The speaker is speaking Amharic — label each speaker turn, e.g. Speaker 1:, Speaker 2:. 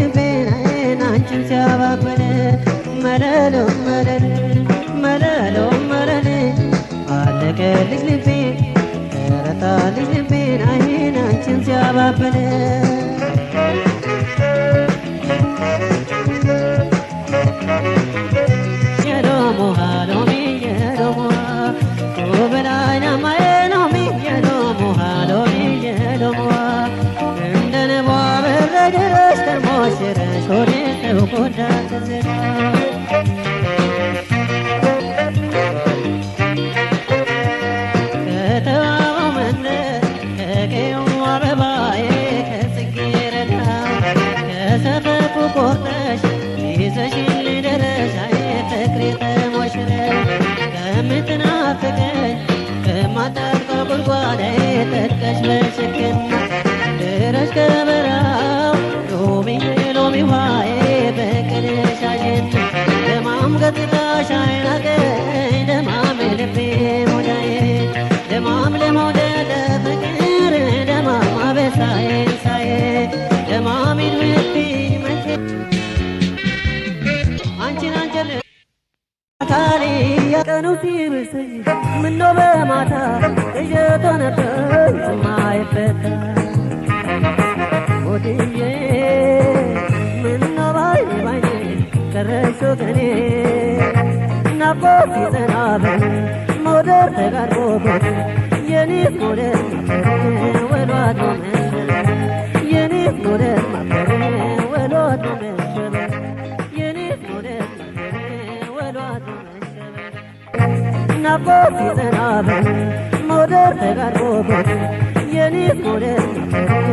Speaker 1: ልቤን አንቺን ሲያባብል መለሎ መለል መለሎ መለል አለቀልሽ ልቤን ረታልሽ ልቤን አንቺን ሲያባብል ከተዋበው መንደር ከቀየው አበባዬ ከጽጌረዳ ከሰፈፉ ቆርጠሽ ይዘሽልኝ ደረሻዬ ፍቅሬ ተሞሽረሽ ከምትናፍቀኝ ከማታልቀው ጉድጓዳዬ ጠልቀሽ በሽክና ድረሽ ከበረሃው ሎሚዬ ሎሚ ውሃዬ በቅልሻሽን ደማም ገጽታሽ አይናቀኝ ደማም ልቤ ሞዳዬ ደማም ለመውደድ ለፍቅር ደማም አበሳዬ ሳዬ ደማም ይድምብኝ መቼ አንቺን አንጀል አካሌ ያቀኑ ሲብስኝ ምነው በማታ እየቶ ነበር ማይፈታ ሞድዬ ምነው ባይኔ ባይኔ ቀረሽ ከኔ ናፍቆት ሲጸናብኝ መውደድ ተጋርዶብኝ የኔስ መውደድ ማፈር ውሎ አድሮ መሸበር የኔስ መውደድ ማፈር ውሎ አድሮ መሸበር የኔስ መውደድ ማፈር ውሎ አድሮ መሸበር ናፍቆት ሲጸናብኝ መውደድ ተጋርዶብኝ የኔስ መውደድ ማፈር